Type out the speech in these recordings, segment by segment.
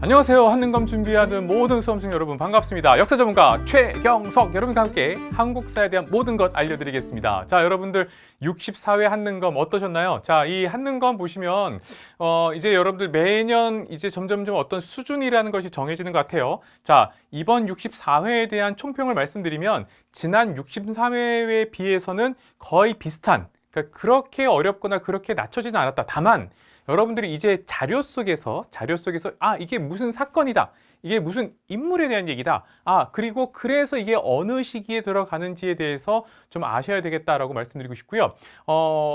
안녕하세요. 한능검 준비하는 모든 수험생 여러분 반갑습니다. 역사 전문가 최경석 여러분과 함께 한국사에 대한 모든 것 알려드리겠습니다. 자, 여러분들 64회 한능검 어떠셨나요? 자, 이 한능검 보시면 이제 여러분들 매년 이제 점점점 어떤 수준이라는 것이 정해지는 것 같아요. 자, 이번 64회에 대한 총평을 말씀드리면 지난 63회에 비해서는 거의 비슷한, 그러니까 그렇게 어렵거나 그렇게 낮춰지는 않았다. 다만 여러분들이 이제 자료 속에서 이게 무슨 사건이다, 이게 무슨 인물에 대한 얘기다, 그리고 그래서 이게 어느 시기에 들어가는지에 대해서 좀 아셔야 되겠다라고 말씀드리고 싶고요.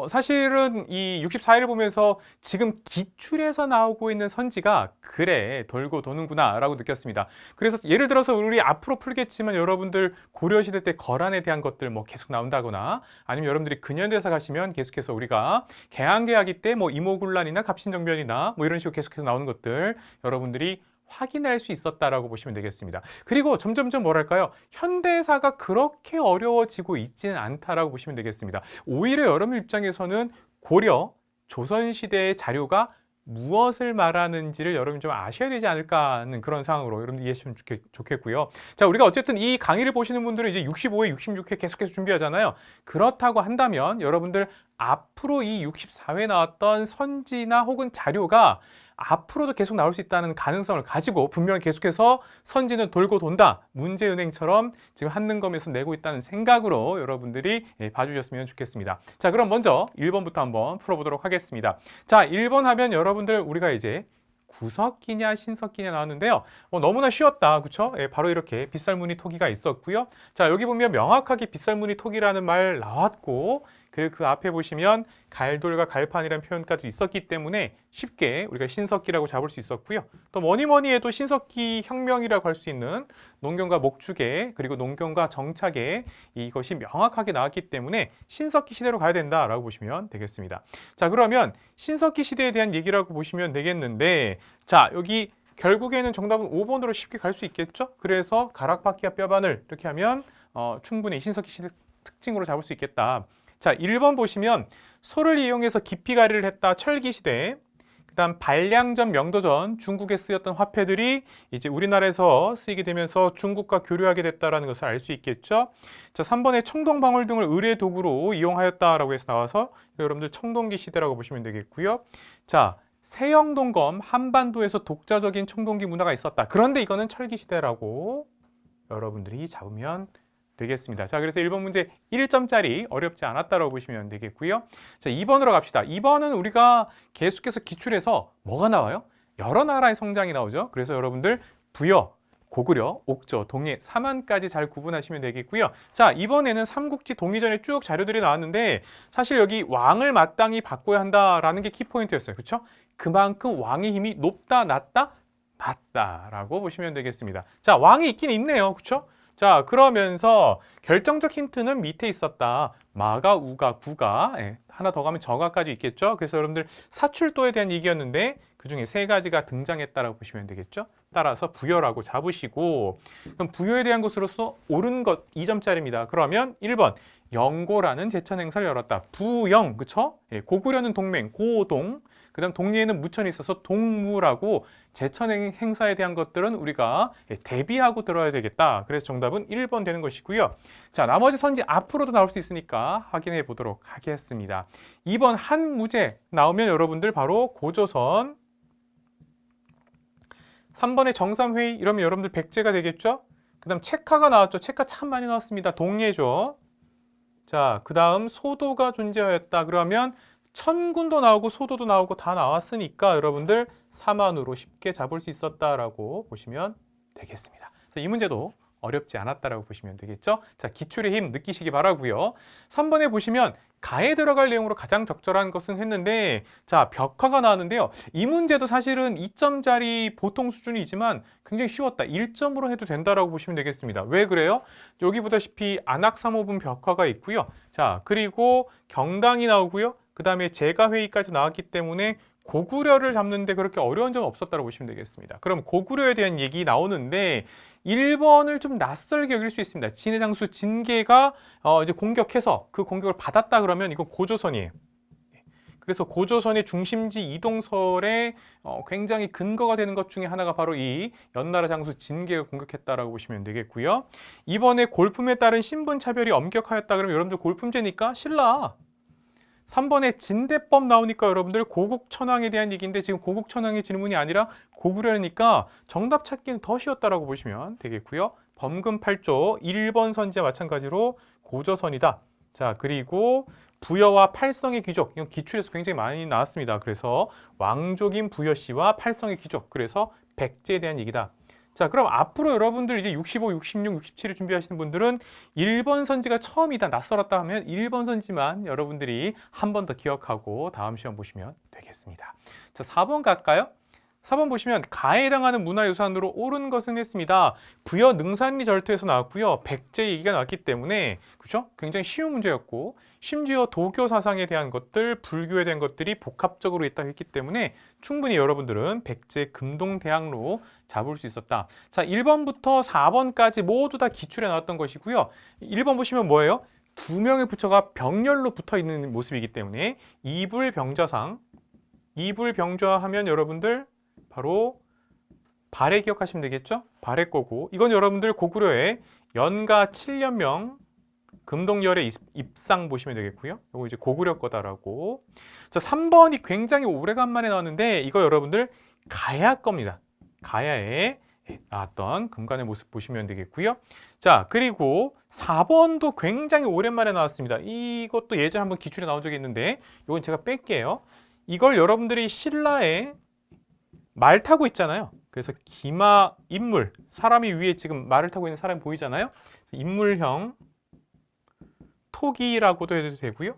사실은 이 64회를 보면서 지금 기출에서 나오고 있는 선지가 그래 돌고 도는구나 라고 느꼈습니다. 그래서 예를 들어서 우리 앞으로 풀겠지만 여러분들 고려시대 때 거란에 대한 것들 뭐 계속 나온다거나, 아니면 여러분들이 근현대사 가시면 계속해서 우리가 개항계하기 때 뭐 이모군란이나 갑신정변이나 뭐 이런 식으로 계속해서 나오는 것들 여러분들이 확인할 수 있었다라고 보시면 되겠습니다. 그리고 점점점 뭐랄까요? 현대사가 그렇게 어려워지고 있지는 않다라고 보시면 되겠습니다. 오히려 여러분 입장에서는 고려, 조선시대의 자료가 무엇을 말하는지를 여러분이 좀 아셔야 되지 않을까 하는 그런 상황으로 여러분들 이해하시면 좋겠고요. 자, 우리가 어쨌든 이 강의를 보시는 분들은 이제 65회, 66회 계속해서 준비하잖아요. 그렇다고 한다면 여러분들 앞으로 이 64회 나왔던 선지나 혹은 자료가 앞으로도 계속 나올 수 있다는 가능성을 가지고 분명히 계속해서 선지는 돌고 돈다, 문제은행처럼 지금 한능검에서 내고 있다는 생각으로 여러분들이 봐주셨으면 좋겠습니다. 자, 그럼 먼저 1번부터 한번 풀어보도록 하겠습니다. 자, 1번 하면 여러분들 우리가 이제 구석기냐 신석기냐 나왔는데요. 너무나 쉬웠다, 그렇죠? 바로 이렇게 빗살무늬 토기가 있었고요. 자, 여기 보면 명확하게 빗살무늬 토기라는 말 나왔고, 그리고 그 앞에 보시면 갈돌과 갈판이라는 표현까지 있었기 때문에 쉽게 우리가 신석기라고 잡을 수 있었고요. 또 뭐니 해도 신석기 혁명이라고 할 수 있는 농경과 목축의, 그리고 농경과 정착의 이것이 명확하게 나왔기 때문에 신석기 시대로 가야 된다라고 보시면 되겠습니다. 자, 그러면 신석기 시대에 대한 얘기라고 보시면 되겠는데, 자, 여기 결국에는 정답은 5번으로 쉽게 갈 수 있겠죠? 그래서 가락바퀴와 뼈바늘 이렇게 하면 충분히 신석기 시대 특징으로 잡을 수 있겠다. 자, 1번 보시면 소를 이용해서 기피가리를 했다, 철기시대. 그 다음 반량전, 명도전, 중국에 쓰였던 화폐들이 이제 우리나라에서 쓰이게 되면서 중국과 교류하게 됐다는 것을 알 수 있겠죠. 자, 3번에 청동방울 등을 의뢰 도구로 이용하였다라고 해서 나와서 여러분들 청동기 시대라고 보시면 되겠고요. 자, 세영동검, 한반도에서 독자적인 청동기 문화가 있었다. 그런데 이거는 철기시대라고 여러분들이 잡으면 되겠습니다. 자, 그래서 1번 문제 1점짜리 어렵지 않았다라고 보시면 되겠고요. 자, 2번으로 갑시다. 2번은 우리가 계속해서 기출해서 뭐가 나와요? 여러 나라의 성장이 나오죠. 그래서 여러분들 부여, 고구려, 옥저, 동해, 사만까지 잘 구분하시면 되겠고요. 자, 이번에는 삼국지 동의전에 쭉 자료들이 나왔는데 사실 여기 왕을 마땅히 바꿔야 한다라는 게 키포인트였어요. 그렇죠? 그만큼 왕의 힘이 높다, 낮다? 낮다라고 보시면 되겠습니다. 자, 왕이 있긴 있네요. 그렇죠? 자, 그러면서 결정적 힌트는 밑에 있었다. 마가, 우가, 구가, 하나 더 가면 저가까지 있겠죠. 그래서 여러분들 사출도에 대한 얘기였는데 그중에 세 가지가 등장했다라고 보시면 되겠죠. 따라서 부여라고 잡으시고, 그럼 부여에 대한 것으로서 옳은 것 2점짜리입니다. 그러면 1번 영고라는 제천 행사를 열었다. 부영, 그쵸? 고구려는 동맹, 고동. 그 다음 동리에는 무천이 있어서 동무라고 제천 행사에 대한 것들은 우리가 대비하고 들어야 되겠다. 그래서 정답은 1번 되는 것이고요. 자, 나머지 선지 앞으로도 나올 수 있으니까 확인해 보도록 하겠습니다. 2번 한 무제 나오면 여러분들 바로 고조선. 3번에 정삼회의 이러면 여러분들 백제가 되겠죠? 그 다음 체카가 나왔죠. 체카 참 많이 나왔습니다. 동예죠. 자, 그 다음 소도가 존재하였다. 그러면 천군도 나오고 소도도 나오고 다 나왔으니까 여러분들 사만으로 쉽게 잡을 수 있었다라고 보시면 되겠습니다. 자, 이 문제도 어렵지 않았다라고 보시면 되겠죠. 자, 기출의 힘 느끼시기 바라고요. 3번에 보시면 가에 들어갈 내용으로 가장 적절한 것은 했는데, 자, 벽화가 나왔는데요. 이 문제도 사실은 2점짜리 보통 수준이지만 굉장히 쉬웠다. 1점으로 해도 된다라고 보시면 되겠습니다. 왜 그래요? 여기 보다시피 안악삼호분 벽화가 있고요. 자, 그리고 경당이 나오고요. 그 다음에 제가회의까지 나왔기 때문에 고구려를 잡는데 그렇게 어려운 점은 없었다고 보시면 되겠습니다. 그럼 고구려에 대한 얘기 나오는데 1번을 좀 낯설게 여길 수 있습니다. 진해 장수 진계가 이제 공격해서 그 공격을 받았다 그러면 이건 고조선이에요. 그래서 고조선의 중심지 이동설에 굉장히 근거가 되는 것 중에 하나가 바로 이 연나라 장수 진계가 공격했다라고 보시면 되겠고요. 이번에 골품에 따른 신분 차별이 엄격하였다 그러면 여러분들 골품제니까 신라. 3번에 진대법 나오니까 여러분들 고국천황에 대한 얘기인데 지금 고국천황의 질문이 아니라 고구려니까 정답 찾기는 더 쉬웠다라고 보시면 되겠고요. 범금 8조 1번 선지와 마찬가지로 고조선이다. 자, 그리고 부여와 팔성의 귀족, 이건 기출에서 굉장히 많이 나왔습니다. 그래서 왕족인 부여씨와 팔성의 귀족, 그래서 백제에 대한 얘기다. 자, 그럼 앞으로 여러분들 이제 65, 66, 67을 준비하시는 분들은 1번 선지가 처음이다, 낯설었다 하면 1번 선지만 여러분들이 한 번 더 기억하고 다음 시험 보시면 되겠습니다. 자, 4번 갈까요? 4번 보시면 가에 해당하는 문화유산으로 옳은 것은 했습니다. 부여 능산리 절투에서 나왔고요. 백제 얘기가 나왔기 때문에 그렇죠? 굉장히 쉬운 문제였고 심지어 도교 사상에 대한 것들, 불교에 대한 것들이 복합적으로 있다고 했기 때문에 충분히 여러분들은 백제 금동대항로 잡을 수 있었다. 자, 1번부터 4번까지 모두 다 기출에 나왔던 것이고요. 1번 보시면 뭐예요? 두 명의 부처가 병렬로 붙어 있는 모습이기 때문에 이불병좌상, 이불병좌하면 여러분들 바로 발해 기억하시면 되겠죠? 발해 거고 이건 여러분들 고구려의 연가 7년명 금동열의 입상 보시면 되겠고요. 이거 이제 고구려 거다라고. 자, 3번이 굉장히 오래간만에 나왔는데 이거 여러분들 가야 겁니다. 가야에 나왔던 금관의 모습 보시면 되겠고요. 자, 그리고 4번도 굉장히 오랜만에 나왔습니다. 이것도 예전에 한번 기출에 나온 적이 있는데 이건 제가 뺄게요. 이걸 여러분들이 신라에 말 타고 있잖아요. 그래서 기마 인물, 사람이 위에 지금 말을 타고 있는 사람이 보이잖아요. 인물형 토기라고도 해도 되고요.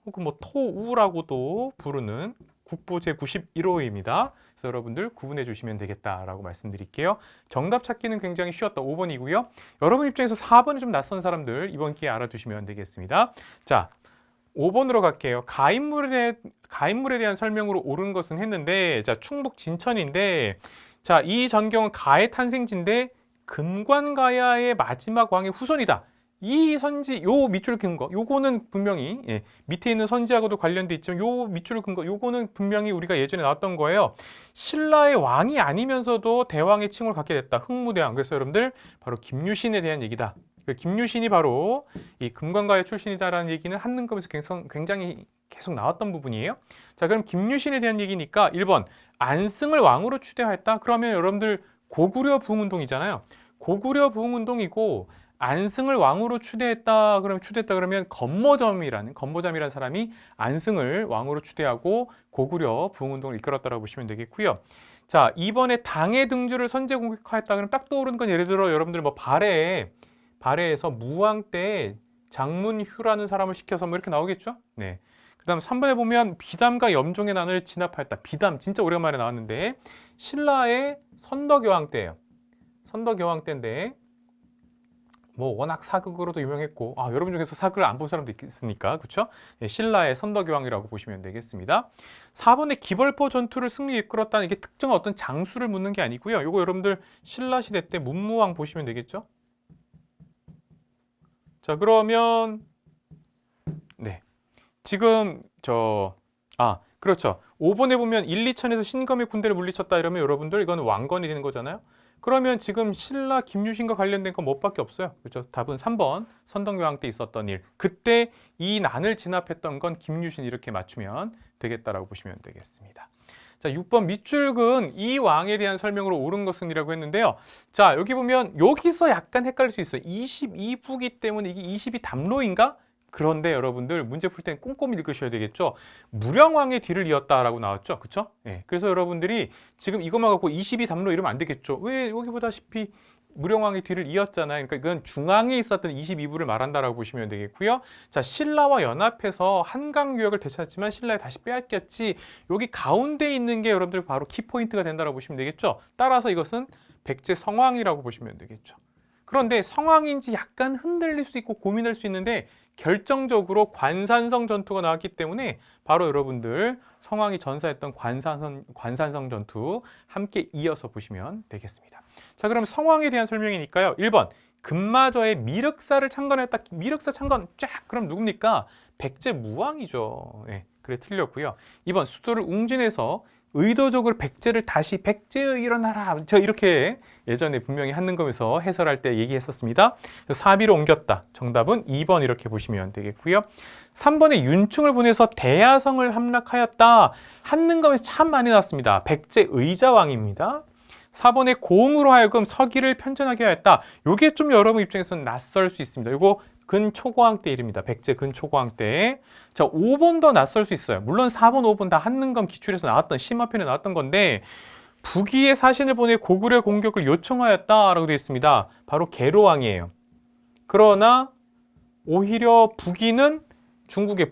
혹은 뭐 토우라고도 부르는 국보 제91호입니다. 그래서 여러분들 구분해 주시면 되겠다라고 말씀드릴게요. 정답 찾기는 굉장히 쉬웠다. 5번이고요. 여러분 입장에서 4번이 좀 낯선 사람들 이번 기회에 알아두시면 되겠습니다. 자, 5번으로 갈게요. 가인물에 대한 설명으로 옳은 것은 했는데, 자, 충북 진천인데, 자, 이 전경은 가의 탄생지인데 금관가야의 마지막 왕의 후손이다. 이 선지, 요 밑줄 근거, 요거는 분명히 밑에 있는 선지하고도 관련돼 있지만 요 밑줄 근거, 요거는 분명히 우리가 예전에 나왔던 거예요. 신라의 왕이 아니면서도 대왕의 칭호를 갖게 됐다. 흥무대왕. 그래서 여러분들 바로 김유신에 대한 얘기다. 김유신이 바로 이 금관가야 출신이다라는 얘기는 한능검에서 굉장히 계속 나왔던 부분이에요. 자, 그럼 김유신에 대한 얘기니까 1번 안승을 왕으로 추대하였다. 그러면 여러분들 고구려 부흥운동이잖아요. 고구려 부흥운동이고 안승을 왕으로 추대했다 그러면 건모점이라는 사람이 안승을 왕으로 추대하고 고구려 부흥운동을 이끌었다라고 보시면 되겠고요. 자, 2번에 당의 등주를 선제 공격하였다. 그럼 딱 떠오르는 건 예를 들어 여러분들 뭐 발해에서 무왕 때 장문휴라는 사람을 시켜서 뭐 이렇게 나오겠죠? 네. 그다음 3번에 보면 비담과 염종의 난을 진압하였다. 비담 진짜 오랜만에 나왔는데 신라의 선덕여왕 때예요. 선덕여왕 때인데 뭐 워낙 사극으로도 유명했고 여러분 중에서 사극을 안 본 사람도 있으니까 그렇죠? 네, 신라의 선덕여왕이라고 보시면 되겠습니다. 4번에 기벌포 전투를 승리 이끌었다는 이게 특정한 어떤 장수를 묻는 게 아니고요. 이거 여러분들 신라 시대 때 문무왕 보시면 되겠죠? 자, 그러면 네. 지금 그렇죠. 5번에 보면 1, 2천에서 신검의 군대를 물리쳤다 이러면 여러분들 이건 왕건이 되는 거잖아요. 그러면 지금 신라 김유신과 관련된 건 뭐밖에 없어요. 그렇죠? 답은 3번 선덕여왕 때 있었던 일. 그때 이 난을 진압했던 건 김유신 이렇게 맞추면 되겠다라고 보시면 되겠습니다. 자, 6번 밑줄근 이 왕에 대한 설명으로 옳은 것은 이라고 했는데요. 자, 여기 보면 여기서 약간 헷갈릴 수 있어요. 22부기 때문에 이게 22담로인가? 그런데 여러분들 문제 풀 땐 꼼꼼히 읽으셔야 되겠죠. 무령왕의 뒤를 이었다라고 나왔죠. 그렇죠? 네. 그래서 여러분들이 지금 이것만 갖고 22담로 이러면 안 되겠죠. 왜 여기 보다시피 무령왕의 뒤를 이었잖아요. 그러니까 이건 중앙에 있었던 22부를 말한다라고 보시면 되겠고요. 자, 신라와 연합해서 한강 유역을 되찾지만 신라에 다시 빼앗겼지. 여기 가운데 있는 게 여러분들 바로 키포인트가 된다라고 보시면 되겠죠. 따라서 이것은 백제 성왕이라고 보시면 되겠죠. 그런데 성왕인지 약간 흔들릴 수 있고 고민할 수 있는데 결정적으로 관산성 전투가 나왔기 때문에 바로 여러분들 성왕이 전사했던 관산성 전투 함께 이어서 보시면 되겠습니다. 자, 그럼 성왕에 대한 설명이니까요. 1번 금마저의 미륵사를 창건했다. 미륵사 창건 쫙 그럼 누굽니까? 백제 무왕이죠. 네. 그래 틀렸고요. 2번 수도를 웅진해서 의도적으로 백제를 다시 백제의 일어나라. 저 이렇게 예전에 분명히 한능검에서 해설할 때 얘기했었습니다. 사비로 옮겼다. 정답은 2번 이렇게 보시면 되겠고요. 3번에 윤충을 보내서 대야성을 함락하였다. 한능검에서 참 많이 나왔습니다. 백제 의자왕입니다. 4번에 고흥으로 하여금 서기를 편전하게 하였다. 이게 좀 여러분 입장에서는 낯설 수 있습니다. 이거 근초고왕 때 일입니다. 백제 근초고왕 때. 자, 5번 더 낯설 수 있어요. 물론 4번, 5번 다 한능검 기출에서 나왔던 심화편에 나왔던 건데 북위에 사신을 보내 고구려 공격을 요청하였다라고 되어 있습니다. 바로 계로왕이에요. 그러나 오히려 북위는 중국의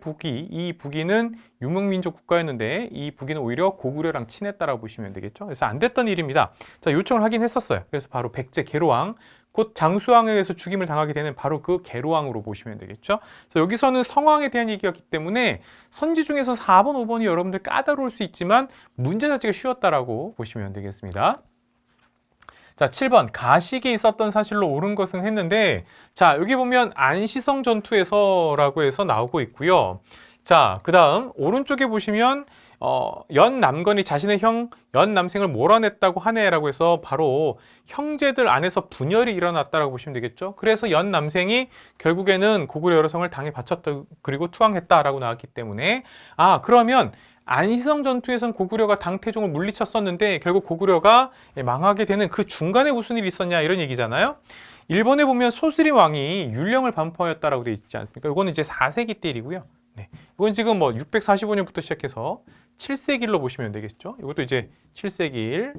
북위, 이 북위는 유목민족 국가였는데 이 북위는 오히려 고구려랑 친했다라고 보시면 되겠죠. 그래서 안 됐던 일입니다. 자, 요청을 하긴 했었어요. 그래서 바로 백제 계로왕, 곧 장수왕에 의해서 죽임을 당하게 되는 바로 그 계로왕으로 보시면 되겠죠. 그래서 여기서는 성왕에 대한 얘기였기 때문에 선지 중에서 4번, 5번이 여러분들 까다로울 수 있지만 문제 자체가 쉬웠다라고 보시면 되겠습니다. 자, 7번 가식이 있었던 사실로 옳은 것은 했는데, 자, 여기 보면 안시성 전투에서라고 해서 나오고 있고요. 자, 그 다음 오른쪽에 보시면 연남건이 자신의 형 연남생을 몰아냈다고 하네라고 해서 바로 형제들 안에서 분열이 일어났다라고 보시면 되겠죠. 그래서 연남생이 결국에는 고구려 여러성을 당해 바쳤다, 그리고 투항했다라고 나왔기 때문에, 아, 그러면 안시성 전투에선 고구려가 당태종을 물리쳤었는데 결국 고구려가 망하게 되는 그 중간에 무슨 일이 있었냐, 이런 얘기잖아요. 일본에 보면 소스리 왕이 율령을 반포하였다라고 되어 있지 않습니까? 이거는 이제 4세기 때 일이고요. 네. 이건 지금 뭐 645년부터 시작해서 7세기일로 보시면 되겠죠. 이것도 이제 7세기일.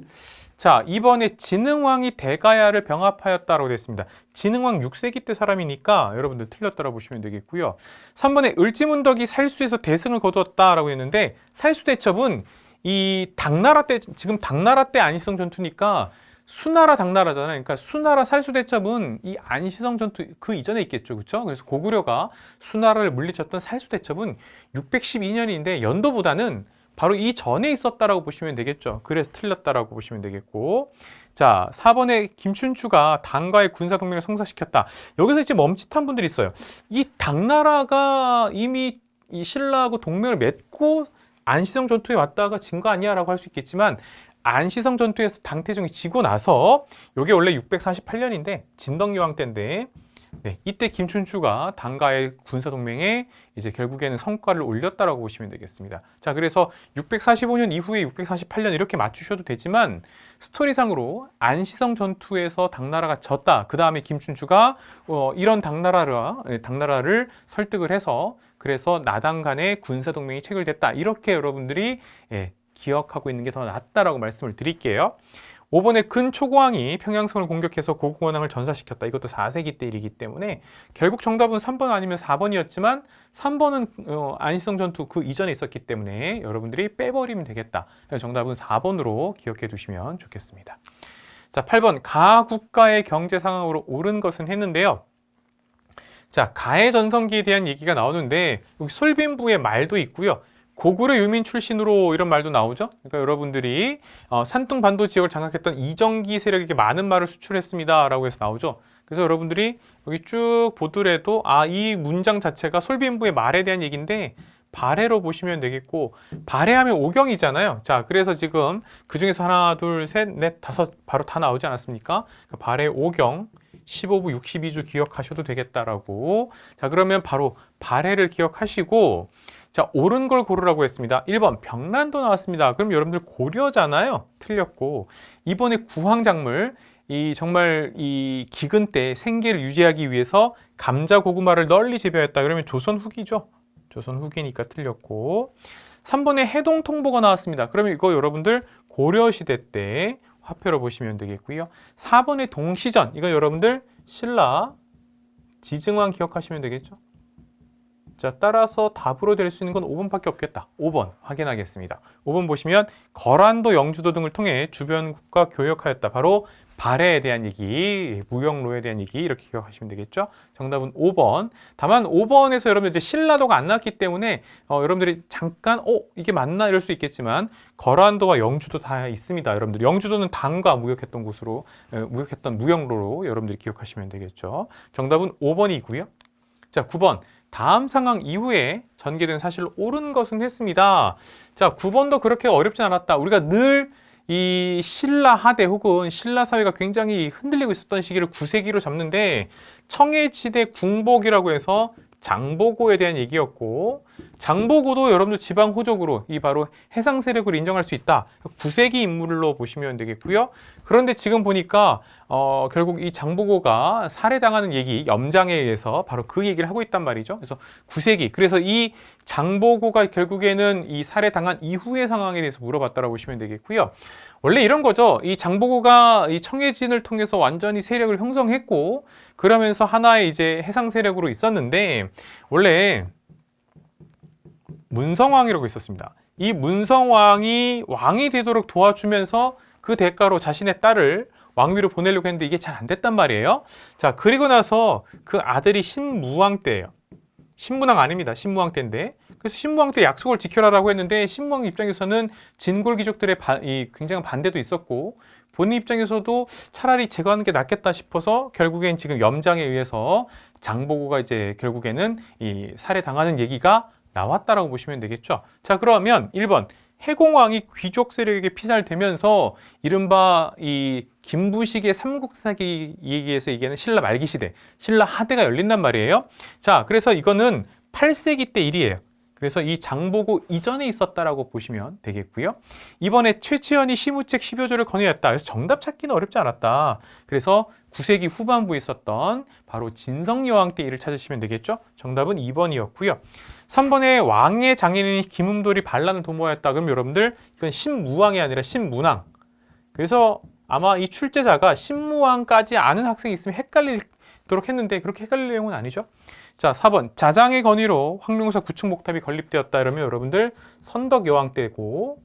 자, 이번에 진흥왕이 대가야를 병합하였다라고 되어 있습니다. 진흥왕 6세기 때 사람이니까 여러분들 틀렸다라고 보시면 되겠고요. 3번에 을지문덕이 살수에서 대승을 거두었다라고 했는데, 살수대첩은 이 당나라 때, 지금 당나라 때 안시성 전투니까 수나라 당나라잖아요. 그러니까 수나라 살수대첩은 이 안시성 전투 그 이전에 있겠죠. 그렇죠? 그래서 고구려가 수나라를 물리쳤던 살수대첩은 612년인데 연도보다는 바로 이 전에 있었다라고 보시면 되겠죠. 그래서 틀렸다라고 보시면 되겠고. 자, 4번에 김춘추가 당과의 군사동맹을 성사시켰다. 여기서 이제 멈칫한 분들이 있어요. 이 당나라가 이미 이 신라하고 동맹을 맺고 안시성 전투에 왔다가 진 거 아니야 라고 할 수 있겠지만, 안시성 전투에서 당태종이 지고 나서, 이게 원래 648년인데 진덕여왕 때인데, 네, 이때 김춘추가 당과의 군사동맹에 이제 결국에는 성과를 올렸다라고 보시면 되겠습니다. 자, 그래서 645년 이후에 648년 이렇게 맞추셔도 되지만, 스토리상으로 안시성 전투에서 당나라가 졌다. 그 다음에 김춘추가 이런 당나라를 설득을 해서, 그래서 나당 간의 군사동맹이 체결됐다. 이렇게 여러분들이 기억하고 있는 게 더 낫다라고 말씀을 드릴게요. 5번에 근초고왕이 평양성을 공격해서 고구원왕을 전사시켰다. 이것도 4세기 때 일이기 때문에 결국 정답은 3번 아니면 4번이었지만 3번은 안시성 전투 그 이전에 있었기 때문에 여러분들이 빼버리면 되겠다. 정답은 4번으로 기억해 두시면 좋겠습니다. 자, 8번 가국가의 경제 상황으로 옳은 것은 했는데요. 자, 가해 전성기에 대한 얘기가 나오는데 여기 솔빈부의 말도 있고요. 고구려 유민 출신으로 이런 말도 나오죠. 그러니까 여러분들이 산둥 반도 지역을 장악했던 이정기 세력에게 많은 말을 수출했습니다 라고 해서 나오죠. 그래서 여러분들이 여기 쭉 보더라도 이 문장 자체가 솔빈부의 말에 대한 얘기인데 발해로 보시면 되겠고, 발해하면 오경이잖아요. 자, 그래서 지금 그 중에서 하나, 둘, 셋, 넷, 다섯 바로 다 나오지 않았습니까? 발해 오경 15부 62주 기억하셔도 되겠다라고. 자, 그러면 바로 발해를 기억하시고, 자, 옳은 걸 고르라고 했습니다. 1번 병란도 나왔습니다. 그럼 여러분들 고려잖아요. 틀렸고, 2번에 구황작물, 정말 이 기근 때 생계를 유지하기 위해서 감자 고구마를 널리 재배했다. 그러면 조선 후기죠. 조선 후기니까 틀렸고, 3번에 해동통보가 나왔습니다. 그러면 이거 여러분들 고려시대 때 화폐로 보시면 되겠고요. 4번에 동시전, 이거 여러분들 신라 지증왕 기억하시면 되겠죠. 자, 따라서 답으로 될 수 있는 건 5번밖에 없겠다. 5번 확인하겠습니다. 5번 보시면 거란도 영주도 등을 통해 주변 국가 교역하였다. 바로 발해에 대한 얘기, 무역로에 대한 얘기, 이렇게 기억하시면 되겠죠. 정답은 5번. 다만 5번에서 여러분들 이제 신라도가 안 나왔기 때문에 여러분들이 잠깐 이게 맞나 이럴 수 있겠지만, 거란도와 영주도 다 있습니다. 여러분들 영주도는 당과 무역했던 곳으로, 무역했던 무역로로 여러분들이 기억하시면 되겠죠. 정답은 5번이고요. 자, 9번 다음 상황 이후에 전개된 사실로 옳은 것은 했습니다. 자, 9번도 그렇게 어렵지 않았다. 우리가 늘 이 신라 하대 혹은 신라 사회가 굉장히 흔들리고 있었던 시기를 9세기로 잡는데 청해지대 궁복이라고 해서 장보고에 대한 얘기였고, 장보고도 여러분들 지방 호족으로 이 바로 해상 세력으로 인정할 수 있다. 9세기 인물로 보시면 되겠고요. 그런데 지금 보니까 결국 이 장보고가 살해당하는 얘기, 염장에 의해서 바로 그 얘기를 하고 있단 말이죠. 그래서 9세기. 그래서 이 장보고가 결국에는 이 살해당한 이후의 상황에 대해서 물어봤다라고 보시면 되겠고요. 원래 이런 거죠. 이 장보고가 이 청해진을 통해서 완전히 세력을 형성했고, 그러면서 하나의 이제 해상 세력으로 있었는데, 원래 문성왕이라고 있었습니다. 이 문성왕이 왕이 되도록 도와주면서 그 대가로 자신의 딸을 왕위로 보내려고 했는데 이게 잘 안 됐단 말이에요. 자, 그리고 나서 그 아들이 신무왕 때예요. 신문왕 아닙니다. 신무왕 때인데. 그래서 신무왕 때 약속을 지켜라라고 했는데 신무왕 입장에서는 진골 귀족들의 굉장한 반대도 있었고, 본인 입장에서도 차라리 제거하는 게 낫겠다 싶어서 결국엔 지금 염장에 의해서 장보고가 이제 결국에는 이 살해당하는 얘기가 나왔다라고 보시면 되겠죠. 자, 그러면 1번 해공왕이 귀족 세력에게 피살되면서 이른바 이 김부식의 삼국사기 얘기에서 얘기하는 신라 말기 시대, 신라 하대가 열린단 말이에요. 자, 그래서 이거는 8세기 때 일이에요. 그래서 이 장보고 이전에 있었다라고 보시면 되겠고요. 이번에 최치현이 시무책 10여조를 건의했다. 그래서 정답 찾기는 어렵지 않았다. 그래서 9세기 후반부에 있었던 바로 진성여왕 때 일을 찾으시면 되겠죠. 정답은 2번이었고요. 3번에 왕의 장인인 김음돌이 반란을 도모하였다. 그럼 여러분들 이건 신무왕이 아니라 신문왕. 그래서 아마 이 출제자가 신무왕까지 아는 학생이 있으면 헷갈리도록 했는데 그렇게 헷갈릴 내용은 아니죠. 자, 4번 자장의 건의로 황룡사 구층목탑이 건립되었다. 이러면 여러분들 선덕여왕 때고,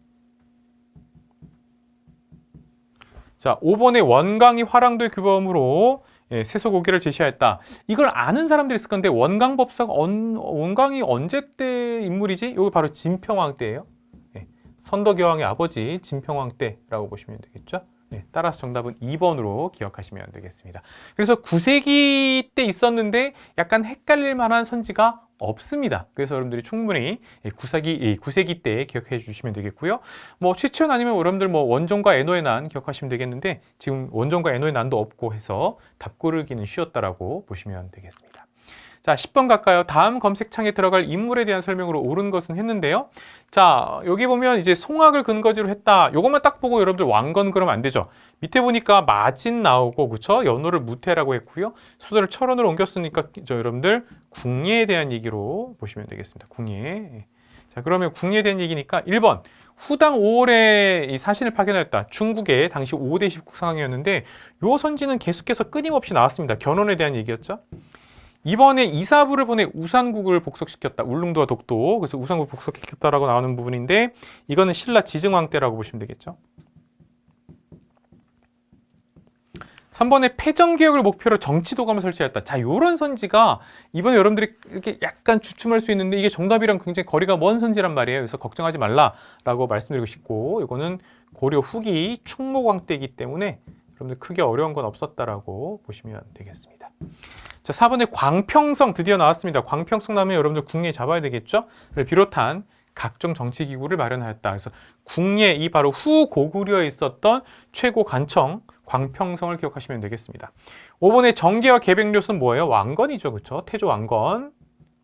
자, 5번에 원강이 화랑도의 규범으로 세소고기를 제시하였다. 이걸 아는 사람들이 있을 건데 원강법사가 원강이 언제 때 인물이지? 이거 바로 진평왕 때예요. 선덕여왕의 아버지 진평왕 때라고 보시면 되겠죠. 따라서 정답은 2번으로 기억하시면 되겠습니다. 그래서 9세기 때 있었는데 약간 헷갈릴 만한 선지가 없습니다. 그래서 여러분들이 충분히 9세기 때 기억해 주시면 되겠고요. 뭐 최치현 아니면 여러분들 뭐 원종과 애노의 난 기억하시면 되겠는데 지금 원종과 애노의 난도 없고 해서 답 고르기는 쉬웠다라고 보시면 되겠습니다. 자, 10번 갈까요? 다음 검색창에 들어갈 인물에 대한 설명으로 옳은 것은 했는데요. 자, 여기 보면 이제 송악을 근거지로 했다. 요것만 딱 보고 여러분들 왕건 그러면 안 되죠. 밑에 보니까 마진 나오고, 그쵸? 연호를 무태라고 했고요. 수도를 철원으로 옮겼으니까 여러분들 궁예에 대한 얘기로 보시면 되겠습니다. 궁예. 자, 그러면 궁예에 대한 얘기니까 1번. 후당 5월에 이 사신을 파견하였다. 중국의 당시 5대 19 상황이었는데 요 선지는 계속해서 끊임없이 나왔습니다. 견훤에 대한 얘기였죠. 이번에 이사부를 보내 우산국을 복속시켰다. 울릉도와 독도. 그래서 우산국 복속시켰다라고 나오는 부분인데 이거는 신라 지증왕 때라고 보시면 되겠죠. 3번에 패정개혁을 목표로 정치도감을 설치했다. 자, 요런 선지가 이번에 여러분들이 이렇게 약간 주춤할 수 있는데 이게 정답이랑 굉장히 거리가 먼 선지란 말이에요. 그래서 걱정하지 말라라고 말씀드리고 싶고, 이거는 고려 후기 충목왕 때이기 때문에 여러분들 크게 어려운 건 없었다라고 보시면 되겠습니다. 자, 4번에 광평성 드디어 나왔습니다. 광평성 나오면 여러분들 궁예 잡아야 되겠죠? 를 비롯한 각종 정치기구를 마련하였다. 그래서 궁예, 이 바로 후고구려에 있었던 최고 관청 광평성을 기억하시면 되겠습니다. 5번에 정계와 계백료는 뭐예요? 왕건이죠. 그렇죠? 태조 왕건,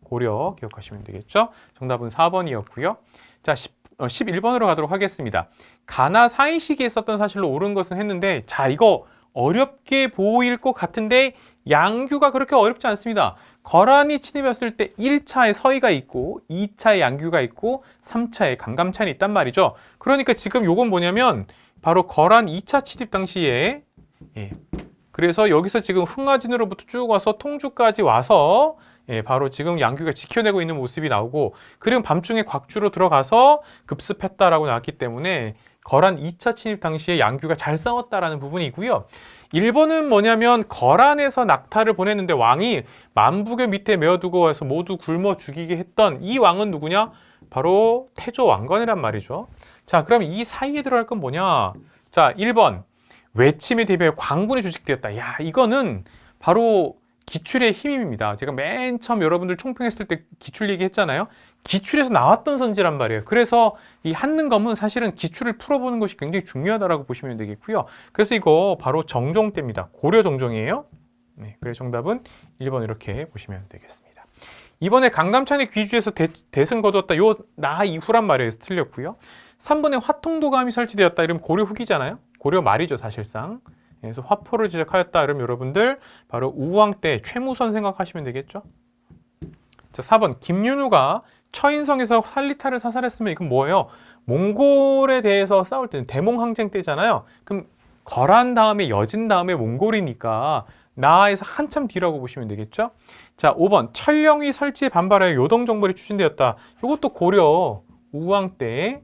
고려 기억하시면 되겠죠? 정답은 4번이었고요. 자, 11번으로 가도록 하겠습니다. 가나 사이 시기에 있었던 사실로 옳은 것은 했는데, 자, 이거 어렵게 보일 것 같은데 양규가 그렇게 어렵지 않습니다. 거란이 침입했을 때 1차에 서희가 있고 2차에 양규가 있고 3차에 강감찬이 있단 말이죠. 그러니까 지금 요건 뭐냐면 바로 거란 2차 침입 당시에, 그래서 여기서 지금 흥하진으로부터 쭉 와서 통주까지 와서 바로 지금 양규가 지켜내고 있는 모습이 나오고, 그리고 밤중에 곽주로 들어가서 급습했다라고 나왔기 때문에 거란 2차 침입 당시에 양규가 잘 싸웠다라는 부분이고요. 1번은 뭐냐면 거란에서 낙타를 보냈는데 왕이 만부교 밑에 메어두고 와서 모두 굶어 죽이게 했던 이 왕은 누구냐? 바로 태조 왕건이란 말이죠. 자, 그럼 이 사이에 들어갈 건 뭐냐? 자, 1번 외침에 대비해 광군이 조직되었다. 야, 이거는 바로 기출의 힘입니다. 제가 맨 처음 여러분들 총평했을 때 기출 얘기했잖아요. 기출에서 나왔던 선지란 말이에요. 그래서 이 한능검은 사실은 기출을 풀어보는 것이 굉장히 중요하다고 보시면 되겠고요. 그래서 이거 바로 정종때입니다. 고려 정종이에요. 네, 그래서 정답은 1번 이렇게 보시면 되겠습니다. 이번에 강감찬의 귀주에서 대승 거두었다. 요 나 이후란 말이에요. 틀렸고요. 3번에 화통도감이 설치되었다. 이러면 고려 후기잖아요. 고려 말이죠, 사실상. 그래서 화포를 제작하였다. 그러면 여러분들 바로 우왕 때 최무선 생각하시면 되겠죠. 자, 4번 김윤우가 처인성에서 할리타를 사살했으면 이건 뭐예요? 몽골에 대해서 싸울 때는 대몽항쟁 때잖아요. 그럼 거란 다음에 여진 다음에 몽골이니까 나에서 한참 뒤라고 보시면 되겠죠. 자, 5번 철령이 설치에 반발하여 요동정벌이 추진되었다. 이것도 고려 우왕 때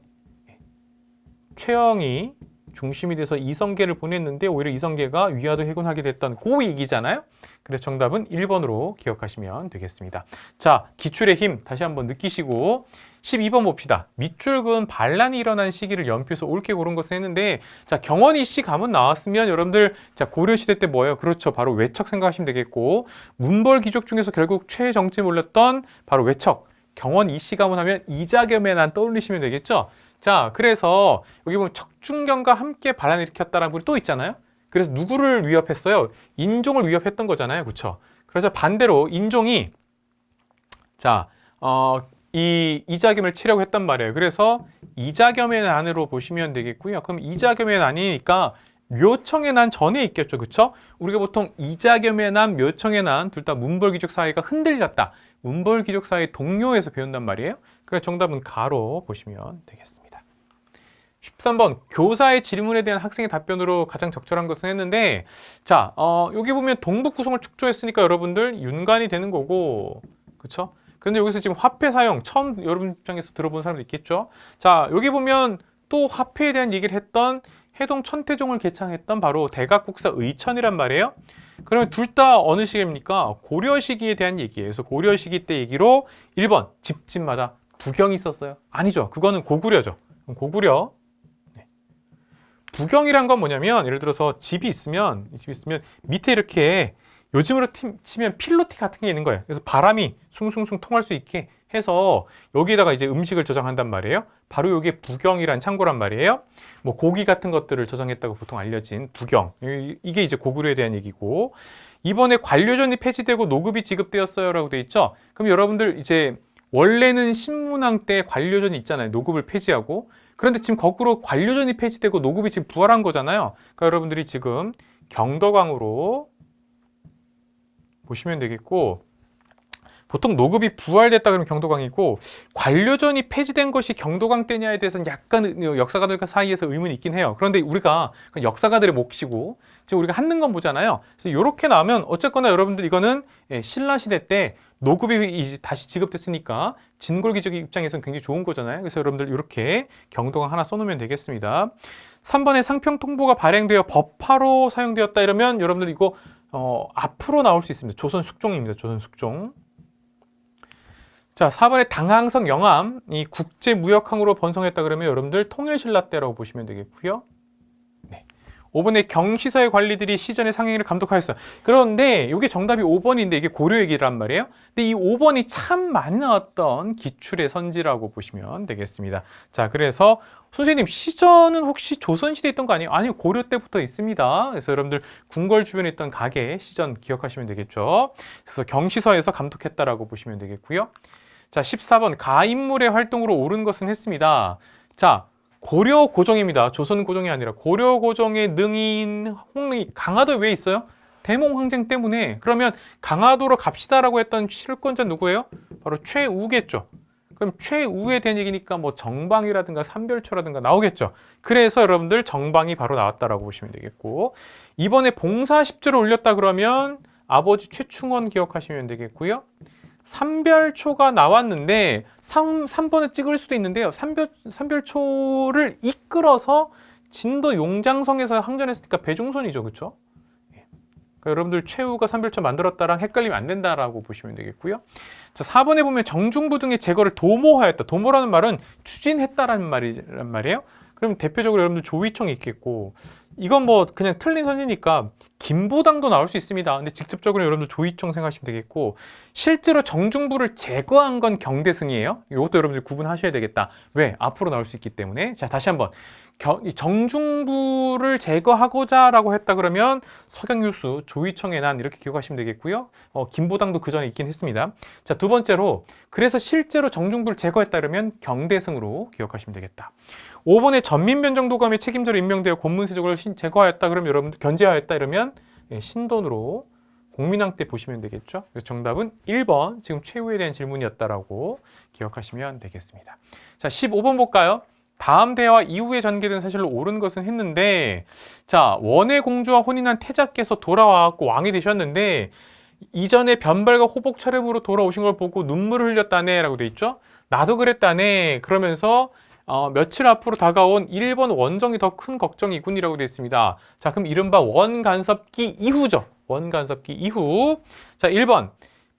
최영이 중심이 돼서 이성계를 보냈는데 오히려 이성계가 위화도 해군하게 됐던 그 얘기잖아요. 그래서 정답은 1번으로 기억하시면 되겠습니다. 자, 기출의 힘 다시 한번 느끼시고 12번 봅시다. 밑줄 그은 반란이 일어난 시기를 연표해서 옳게 고른 것을 했는데, 자, 경원이 씨 가문 나왔으면 여러분들 자 고려시대 때 뭐예요? 그렇죠. 바로 외척 생각하시면 되겠고, 문벌 귀족 중에서 결국 최정점에 올렸던 바로 외척. 경원 이씨 가문 하면 이자겸의 난 떠올리시면 되겠죠. 자, 그래서 여기 보면 척준경과 함께 반란을 일으켰다라는 분이 또 있잖아요. 그래서 누구를 위협했어요? 인종을 위협했던 거잖아요. 그렇죠? 그래서 반대로 인종이 자, 이 이자겸을 치려고 했단 말이에요. 그래서 이자겸의 난으로 보시면 되겠고요. 그럼 이자겸의 난이니까 묘청의 난 전에 있겠죠. 그렇죠? 우리가 보통 이자겸의 난, 묘청의 난 둘 다 문벌귀족 사회가 흔들렸다. 문벌귀족 사회 동료에서 배운단 말이에요. 그래서 정답은 가로 보시면 되겠습니다. 13번 교사의 질문에 대한 학생의 답변으로 가장 적절한 것은 했는데, 자, 여기 보면 동북 구성을 축조했으니까 여러분들 윤관이 되는 거고, 그렇죠? 그런데 여기서 지금 화폐 사용 처음 여러분 입장에서 들어본 사람도 있겠죠? 자, 여기 보면 또 화폐에 대한 얘기를 했던 해동 천태종을 개창했던 바로 대각국사 의천이란 말이에요. 그러면 둘 다 어느 시기입니까? 고려 시기에 대한 얘기예요. 그래서 고려 시기 때 얘기로 1번 집집마다 부경이 있었어요. 아니죠. 그거는 고구려죠. 고구려. 네. 부경이란 건 뭐냐면 예를 들어서 집이 있으면 밑에 이렇게 요즘으로 치면 필로티 같은 게 있는 거예요. 그래서 바람이 숭숭숭 통할 수 있게 해서 여기에다가 이제 음식을 저장한단 말이에요. 바로 이게 부경이란 창고란 말이에요. 뭐 고기 같은 것들을 저장했다고 보통 알려진 부경. 이게 이제 고구려에 대한 얘기고, 이번에 관료전이 폐지되고 노급이 지급되었어요라고 돼 있죠. 그럼 여러분들 이제 원래는 신문왕 때 관료전이 있잖아요. 노급을 폐지하고. 그런데 지금 거꾸로 관료전이 폐지되고 노급이 지금 부활한 거잖아요. 그러니까 여러분들이 지금 경덕왕으로 보시면 되겠고, 보통 노급이 부활됐다 그러면 경도광이고, 관료전이 폐지된 것이 경도광 때냐에 대해서는 약간 역사가들 사이에서 의문이 있긴 해요. 그런데 우리가 역사가들의 몫이고 지금 우리가 한능검 보잖아요. 그래서 이렇게 나오면 어쨌거나 여러분들 이거는 신라시대 때 노급이 다시 지급됐으니까 진골귀족 입장에서는 굉장히 좋은 거잖아요. 그래서 여러분들 이렇게 경도광 하나 써놓으면 되겠습니다. 3번에 상평통보가 발행되어 법화로 사용되었다 이러면 여러분들 이거 앞으로 나올 수 있습니다. 조선 숙종입니다. 조선 숙종. 자, 4번에 당항성 영암, 이 국제무역항으로 번성했다 그러면 여러분들 통일신라 때라고 보시면 되겠고요. 네. 5번에 경시서의 관리들이 시전의 상행위를 감독하였어요. 그런데 이게 정답이 5번인데 이게 고려 얘기란 말이에요. 근데 이 5번이 참 많이 나왔던 기출의 선지라고 보시면 되겠습니다. 자, 그래서 선생님 시전은 혹시 조선시대에 있던 거 아니에요? 아니요, 고려 때부터 있습니다. 그래서 여러분들 궁궐 주변에 있던 가게 시전 기억하시면 되겠죠. 그래서 경시서에서 감독했다라고 보시면 되겠고요. 자, 14번 가인물의 활동으로 옳은 것은 했습니다. 자, 고려 고종입니다. 조선 고종이 아니라 고려 고종의 능인 홍릉이 강화도에 왜 있어요? 대몽항쟁 때문에. 그러면 강화도로 갑시다라고 했던 실권자 누구예요? 바로 최우겠죠. 그럼 최우에 대한 얘기니까 뭐 정방이라든가 삼별초라든가 나오겠죠. 그래서 여러분들 정방이 바로 나왔다라고 보시면 되겠고, 이번에 봉사 10조를 올렸다 그러면 아버지 최충원 기억하시면 되겠고요. 삼별초가 나왔는데 3번을 찍을 수도 있는데요. 삼별초를 이끌어서 진도 용장성에서 항전했으니까 배종선이죠. 그렇죠? 그러니까 여러분들 최우가 삼별초 만들었다랑 헷갈리면 안 된다라고 보시면 되겠고요. 자, 4번에 보면 정중부 등의 제거를 도모하였다. 도모라는 말은 추진했다라는 말이란 말이에요. 그럼 대표적으로 여러분들 조이청이 있겠고, 이건 뭐 그냥 틀린 선이니까 김보당도 나올 수 있습니다. 근데 직접적으로 여러분들 조이청 생각하시면 되겠고, 실제로 정중부를 제거한 건 경대승이에요. 이것도 여러분들 구분하셔야 되겠다. 왜? 앞으로 나올 수 있기 때문에. 자, 다시 한번. 이 정중부를 제거하고자 라고 했다 그러면 서경유수, 조이청의 난 이렇게 기억하시면 되겠고요. 김보당도 그 전에 있긴 했습니다. 자, 두 번째로 그래서 실제로 정중부를 제거했다 그러면 경대승으로 기억하시면 되겠다. 5번에 전민변정도감이 책임자로 임명되어 공문세족을 제거하였다 그러면 여러분들 견제하였다 이러면 신돈으로 공민왕 때 보시면 되겠죠. 그래서 정답은 1번 지금 최후에 대한 질문이었다라고 기억하시면 되겠습니다. 자, 15번 볼까요? 다음 대화 이후에 전개된 사실로 옳은 것은 했는데, 자, 원의 공주와 혼인한 태자께서 돌아와갖고 왕이 되셨는데 이전에 변발과 호복 차림으로 돌아오신 걸 보고 눈물을 흘렸다네 라고 돼 있죠. 나도 그랬다네. 그러면서 며칠 앞으로 다가온 일본 원정이 더 큰 걱정이군이라고 되어 있습니다. 자, 그럼 이른바 원간섭기 이후죠. 원간섭기 이후. 자, 1번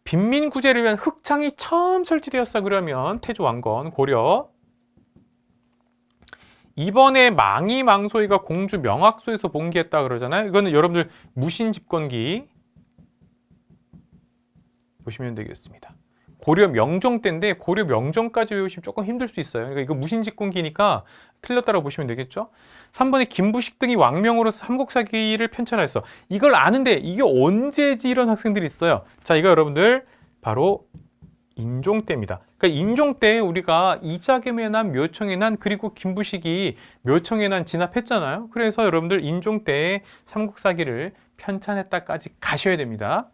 빈민구제를 위한 흑창이 처음 설치되었어 그러면 태조왕건 고려. 2번에 망이망소이가 공주 명학소에서 봉기했다 그러잖아요. 이거는 여러분들 무신집권기 보시면 되겠습니다. 고려 명종 때인데 고려 명종까지 외우시면 조금 힘들 수 있어요. 그러니까 이거 무신집권기니까 틀렸다고 보시면 되겠죠. 3번에 김부식 등이 왕명으로서 삼국사기를 편찬하였어. 이걸 아는데 이게 언제지 이런 학생들이 있어요. 자, 이거 여러분들 바로 인종 때입니다. 그러니까 인종 때 우리가 이자겸의 난, 묘청의 난, 그리고 김부식이 묘청의 난 진압했잖아요. 그래서 여러분들 인종 때 삼국사기를 편찬했다까지 가셔야 됩니다.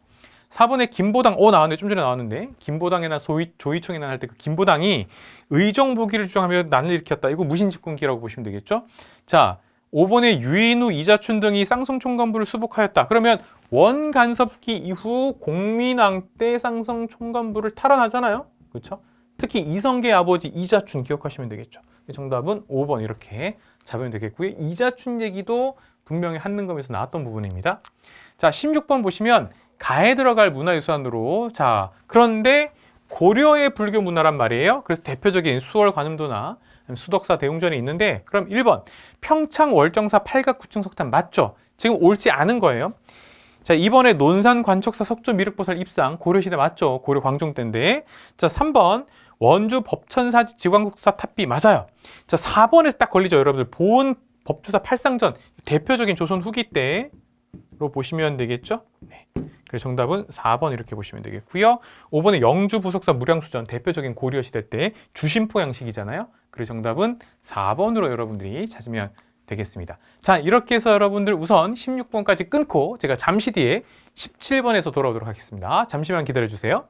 4번에 김보당, 나왔네. 좀 전에 나왔는데. 김보당의 난, 조이청의 난 할 때 그 김보당이 의정보기를 주장하며 난을 일으켰다. 이거 무신집권기라고 보시면 되겠죠. 자, 5번에 유인우, 이자춘 등이 쌍성총관부를 수복하였다. 그러면 원간섭기 이후 공민왕 때 쌍성총관부를 탈환하잖아요. 그렇죠? 특히 이성계의 아버지 이자춘 기억하시면 되겠죠. 정답은 5번 이렇게 잡으면 되겠고요. 이자춘 얘기도 분명히 한능검에서 나왔던 부분입니다. 자, 16번 보시면 가에 들어갈 문화유산으로, 자, 그런데 고려의 불교 문화란 말이에요. 그래서 대표적인 수월 관음도나 수덕사 대웅전이 있는데, 그럼 1번 평창 월정사 팔각구층 석탄 맞죠? 지금 옳지 않은 거예요. 자, 2번에 논산 관척사 석조 미륵보살 입상 고려시대 맞죠? 고려 광종 때인데. 자, 3번 원주 법천사지 지광국사 탑비 맞아요. 자, 4번에서 딱 걸리죠. 여러분들 보은 법주사 팔상전 대표적인 조선 후기 때로 보시면 되겠죠. 네. 그래서 정답은 4번 이렇게 보시면 되겠고요. 5번에 영주 부석사 무량수전 대표적인 고려시대 때 주심포 양식이잖아요. 그래서 정답은 4번으로 여러분들이 찾으면 되겠습니다. 자, 이렇게 해서 여러분들 우선 16번까지 끊고 제가 잠시 뒤에 17번에서 돌아오도록 하겠습니다. 잠시만 기다려 주세요.